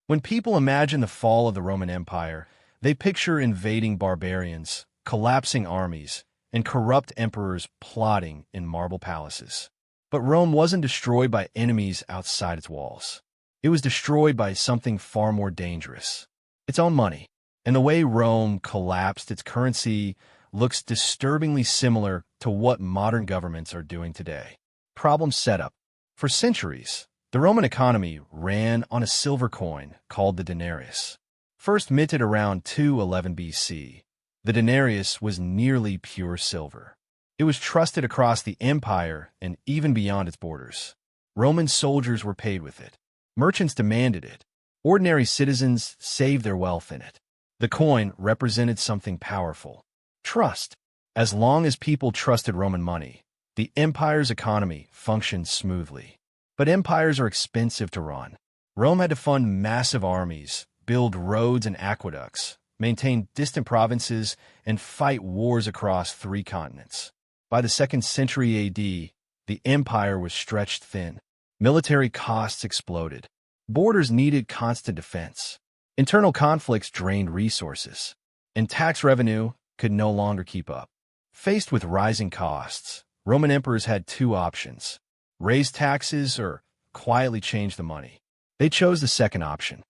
When people imagine the fall of the Roman Empire, they picture invading barbarians, collapsing armies, and corrupt emperors plotting in marble palaces. But Rome wasn't destroyed by enemies outside its walls. It was destroyed by something far more dangerous: its own money. And the way Rome collapsed its currency looks disturbingly similar to what modern governments are doing today. Problem setup. For centuries, the Roman economy ran on a silver coin called the denarius. First minted around 211 BC, the denarius was nearly pure silver. It was trusted across the empire and even beyond its borders. Roman soldiers were paid with it. Merchants demanded it. Ordinary citizens saved their wealth in it. The coin represented something powerful: trust. As long as people trusted Roman money, the empire's economy functioned smoothly. But empires are expensive to run. Rome had to fund massive armies, build roads and aqueducts, maintain distant provinces, and fight wars across 3 continents. By the 2nd century AD, the empire was stretched thin. Military costs exploded. Borders needed constant defense. Internal conflicts drained resources, and tax revenue could no longer keep up. Faced with rising costs, Roman emperors had 2 options: raise taxes or quietly change the money. They chose the second option.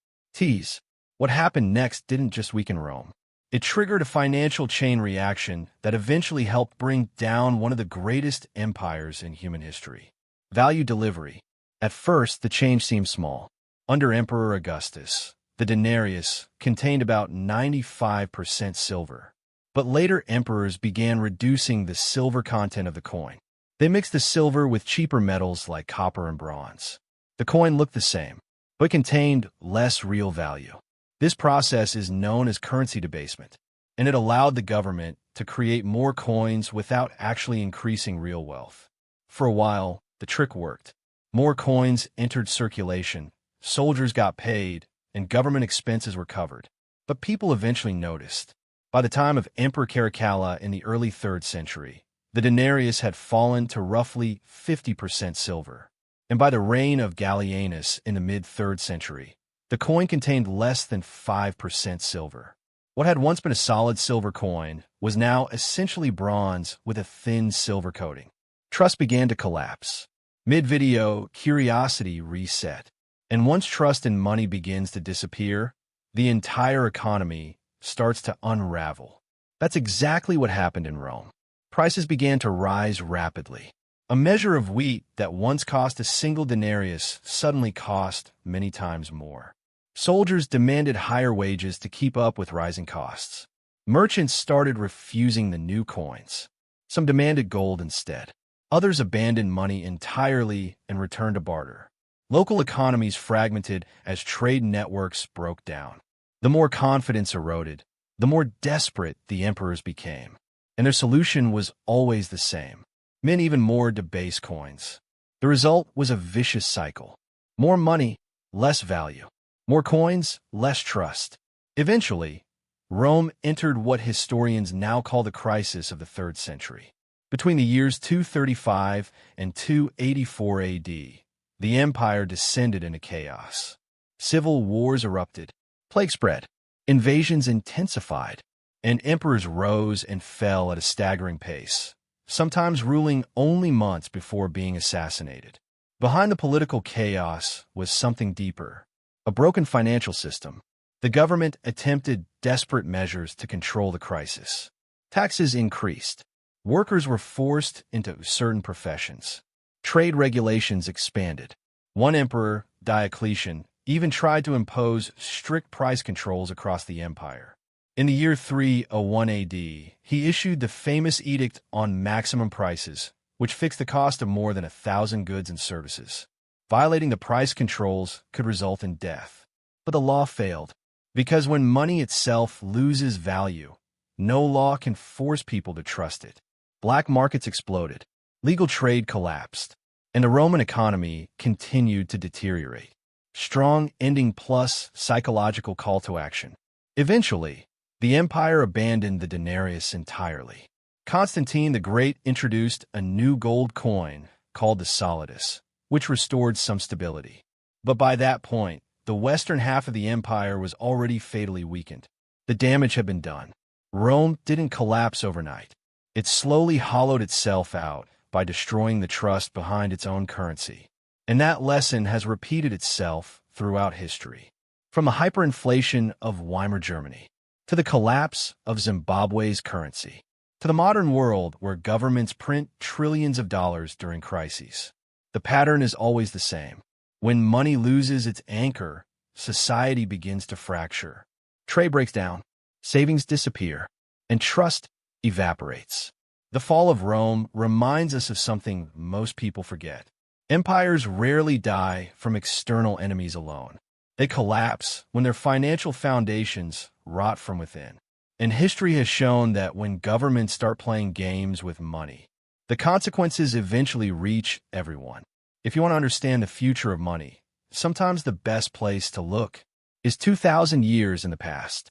What happened next didn't just weaken Rome. It triggered a financial chain reaction that eventually helped bring down one of the greatest empires in human history. Value delivery. At first, the change seemed small. Under Emperor Augustus, the denarius contained about 95% silver. But later emperors began reducing the silver content of the coin. They mixed the silver with cheaper metals like copper and bronze. The coin looked the same, but contained less real value. This process is known as currency debasement, and it allowed the government to create more coins without actually increasing real wealth. For a while, the trick worked. More coins entered circulation, soldiers got paid, and government expenses were covered. But people eventually noticed. By the time of Emperor Caracalla in the early 3rd century, the denarius had fallen to roughly 50% silver. And by the reign of Gallienus in the mid-3rd century, the coin contained less than 5% silver. What had once been a solid silver coin was now essentially bronze with a thin silver coating. Trust began to collapse. Mid-video, curiosity reset. And once trust in money begins to disappear, the entire economy starts to unravel. That's exactly what happened in Rome. Prices began to rise rapidly. A measure of wheat that once cost a single denarius suddenly cost many times more. Soldiers demanded higher wages to keep up with rising costs. Merchants started refusing the new coins. Some demanded gold instead. Others abandoned money entirely and returned to barter. Local economies fragmented as trade networks broke down. The more confidence eroded, the more desperate the emperors became. And their solution was always the same: mint even more debased coins. The result was a vicious cycle. More money, less value. More coins, less trust. Eventually, Rome entered what historians now call the crisis of the 3rd century. Between the years 235 and 284 AD, the empire descended into chaos. Civil wars erupted, plague spread, invasions intensified, and emperors rose and fell at a staggering pace, sometimes ruling only months before being assassinated. Behind the political chaos was something deeper: a broken financial system. The government attempted desperate measures to control the crisis. Taxes increased. Workers were forced into certain professions. Trade regulations expanded. One emperor, Diocletian, even tried to impose strict price controls across the empire. In the year 301 AD, he issued the famous Edict on Maximum Prices, which fixed the cost of more than 1,000 goods and services. Violating the price controls could result in death. But the law failed, because when money itself loses value, no law can force people to trust it. Black markets exploded, legal trade collapsed, and the Roman economy continued to deteriorate. Strong ending plus psychological call to action. Eventually, the empire abandoned the denarius entirely. Constantine the Great introduced a new gold coin called the solidus, which restored some stability. But by that point, the western half of the empire was already fatally weakened. The damage had been done. Rome didn't collapse overnight. It slowly hollowed itself out by destroying the trust behind its own currency. And that lesson has repeated itself throughout history. From the hyperinflation of Weimar Germany, to the collapse of Zimbabwe's currency, to the modern world where governments print trillions of dollars during crises. The pattern is always the same. When money loses its anchor, society begins to fracture. Trade breaks down, savings disappear, and trust evaporates. The fall of Rome reminds us of something most people forget. Empires rarely die from external enemies alone. They collapse when their financial foundations rot from within. And history has shown that when governments start playing games with money, the consequences eventually reach everyone. If you want to understand the future of money, sometimes the best place to look is 2,000 years in the past.